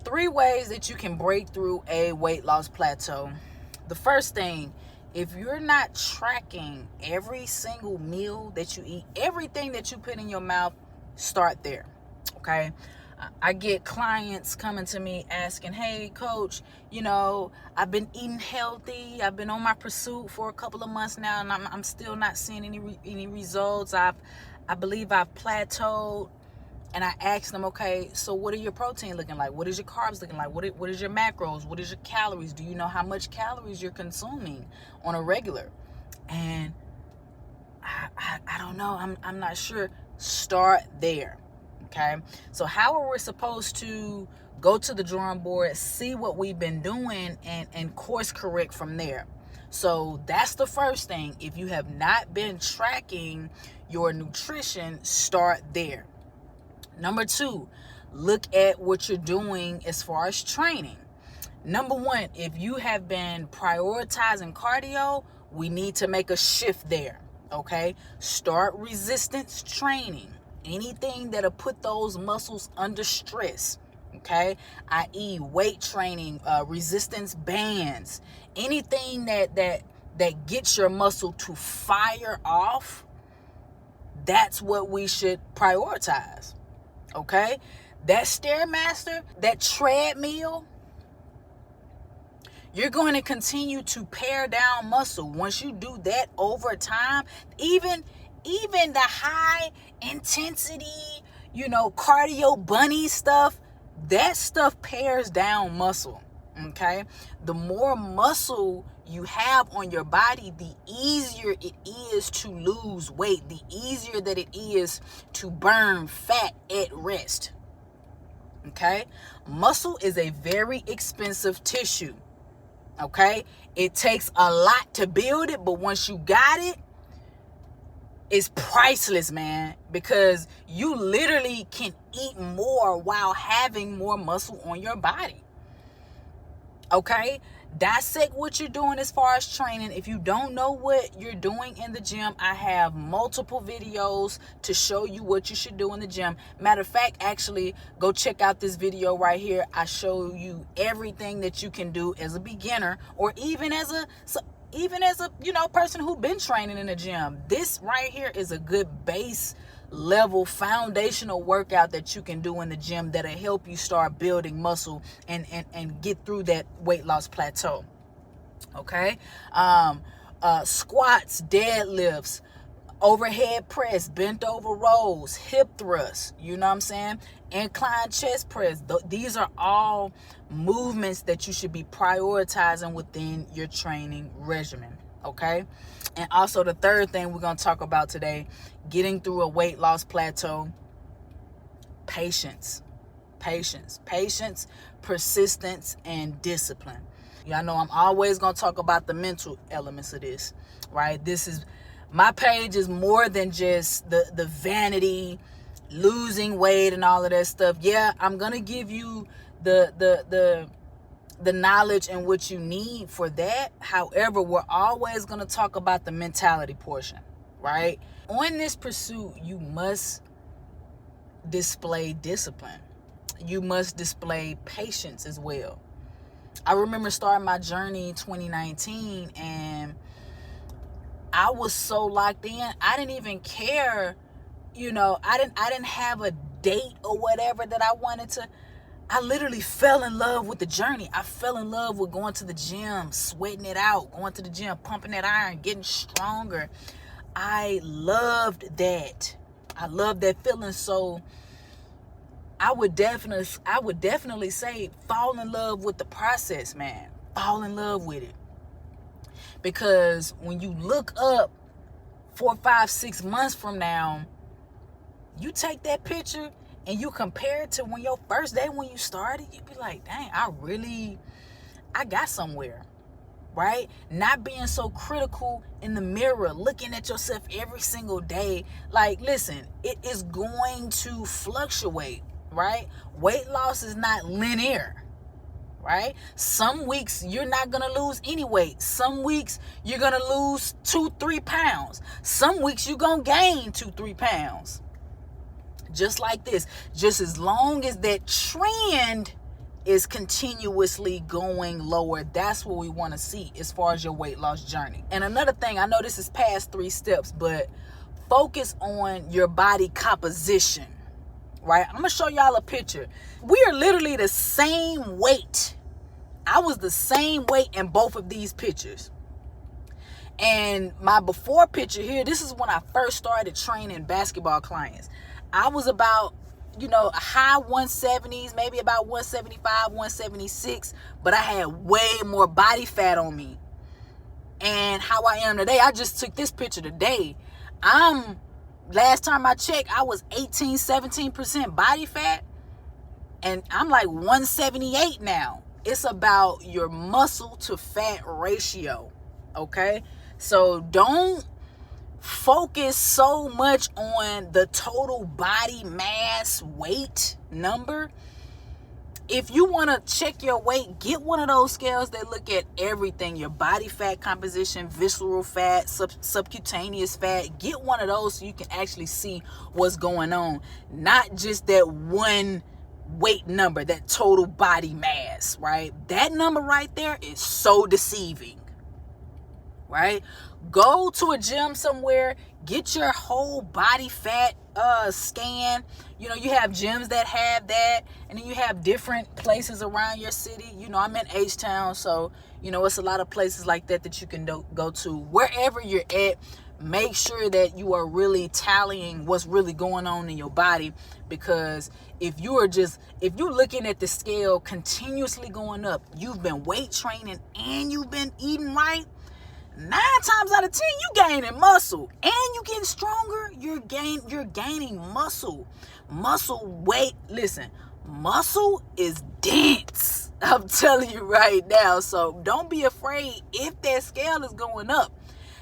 3 ways that you can break through a weight loss plateau. The first thing, if you're not tracking every single meal that you eat, everything that you put in your mouth, start there. Okay. I get clients coming to me asking, hey coach, I've been eating healthy. I've been on my pursuit for a couple of months now, and I'm still not seeing any results. I believe I've plateaued. And I asked them, okay, so what are your protein looking like? What is your carbs looking like? What is your macros? What is your calories? Do you know how much calories you're consuming on a regular? And I don't know. I'm not sure. Start there. Okay. So how are we supposed to go to the drawing board, see what we've been doing, and course correct from there? So that's the first thing. If you have not been tracking your nutrition, start there. Number 2, look at what you're doing as far as training. Number 1, if you have been prioritizing cardio, we need to make a shift there. Okay? Start resistance training. Anything that'll put those muscles under stress. Okay? i.e. weight training, resistance bands. Anything that gets your muscle to fire off, that's what we should prioritize. Okay, that Stairmaster, that treadmill, you're going to continue to pare down muscle. Once you do that over time, even the high intensity, cardio bunny stuff, that stuff pares down muscle. Okay, the more muscle you have on your body, the easier it is to lose weight, the easier that it is to burn fat at rest. Okay, muscle is a very expensive tissue. Okay, it takes a lot to build it, but once you got it, it's priceless, man, because you literally can eat more while having more muscle on your body. Okay, dissect what you're doing as far as training. If you don't know what you're doing in the gym, I have multiple videos to show you what you should do in the gym. Matter of fact, actually, go check out this video right here. I show you everything that you can do as a beginner, or even as a person who's been training in the gym. This right here is a good base level foundational workout that you can do in the gym that'll help you start building muscle and get through that weight loss plateau. Okay, squats, deadlifts, overhead press, bent over rows, hip thrusts, you know what I'm saying, incline chest press. These are all movements that you should be prioritizing within your training regimen. Okay, and also the third thing we're going to talk about today, getting through a weight loss plateau: patience, persistence, and discipline. Y'all know I'm always going to talk about the mental elements of this, right? My page is more than just the vanity, losing weight and all of that stuff. Yeah, I'm going to give you the knowledge and what you need for that. However, we're always going to talk about the mentality portion, right? On this pursuit, you must display discipline. You must display patience as well. I remember starting my journey in 2019, and I was so locked in. I didn't even care, I didn't have a date or whatever that I wanted to. I literally fell in love with the journey. I fell in love with going to the gym, sweating it out, going to the gym, pumping that iron, getting stronger. I loved that. I loved that feeling. So I would definitely say fall in love with the process, man. Fall in love with it. Because when you look up 4, 5, 6 months from now, you take that picture and you compare it to when your first day when you started, you'd be like, dang, I got somewhere, right? Not being so critical in the mirror, looking at yourself every single day. Like, listen, it is going to fluctuate, right? Weight loss is not linear, right? Some weeks you're not going to lose any weight. Some weeks you're going to lose 2-3 pounds. Some weeks you're going to gain 2-3 pounds. Just like this. Just as long as that trend is continuously going lower. That's what we want to see as far as your weight loss journey. And another thing, I know this is past 3 steps, but focus on your body composition, right? I'm gonna show y'all a picture. We are literally the same weight. I was the same weight in both of these pictures. And my before picture here, this is when I first started training basketball clients. I was about, high 170s, maybe about 175, 176, but I had way more body fat on me. And how I am today, I just took this picture today. Last time I checked, I was 18, 17% body fat, and I'm like 178 now. It's about your muscle to fat ratio, okay? So don't focus so much on the total body mass weight number. If you want to check your weight, get one of those scales that look at everything, your body fat composition, visceral fat, subcutaneous fat. Get one of those so you can actually see what's going on, not just that one weight number, that total body mass, right? That number right there is so deceiving, right? Go to a gym somewhere, get your whole body fat scan. You have gyms that have that, and then you have different places around your city. I'm in H-Town, so it's a lot of places like that you can go to. Wherever you're at, make sure that you are really tallying what's really going on in your body, because if you're looking at the scale continuously going up, you've been weight training and you've been eating right, 9 times out of 10 you gaining muscle, and you getting stronger. You're gaining muscle weight. Listen, muscle is dense, I'm telling you right now. So don't be afraid if that scale is going up,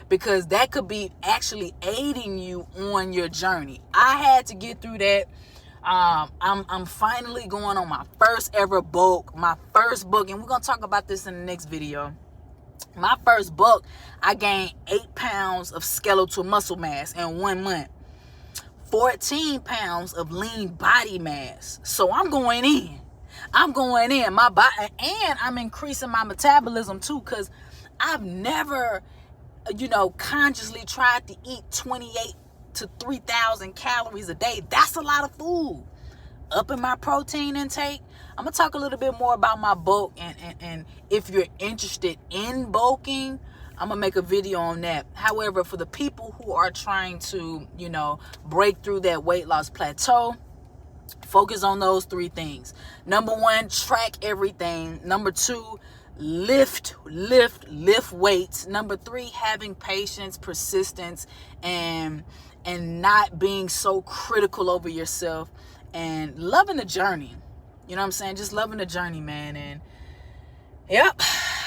because that could be actually aiding you on your journey. I had to get through that. I'm finally going on my first ever bulk, my first bulk, and we're gonna talk about this in the next video. My first bulk, I gained 8 pounds of skeletal muscle mass in 1 month, 14 pounds of lean body mass. So I'm going in my body, and I'm increasing my metabolism too, because I've never consciously tried to eat 28 to 3,000 calories a day. That's a lot of food. Up in my protein intake. I'm gonna talk a little bit more about my bulk, and if you're interested in bulking, I'm gonna make a video on that. However, for the people who are trying to break through that weight loss plateau, focus on those 3 things. Number 1, track everything. Number 2, lift weights. Number 3, having patience, persistence, and not being so critical over yourself, and loving the journey. You know what I'm saying? Just loving the journey, man. And yep,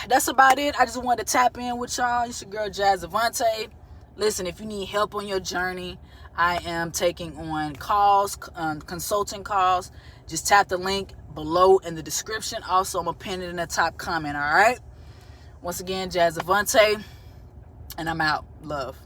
that's about it. I just wanted to tap in with y'all. It's your girl Jazz Avantí. Listen, if you need help on your journey, I am taking on calls, consulting calls. Just tap the link below in the description. Also, I'm gonna pin it in the top comment. All right. Once again, Jazz Avantí, and I'm out. Love.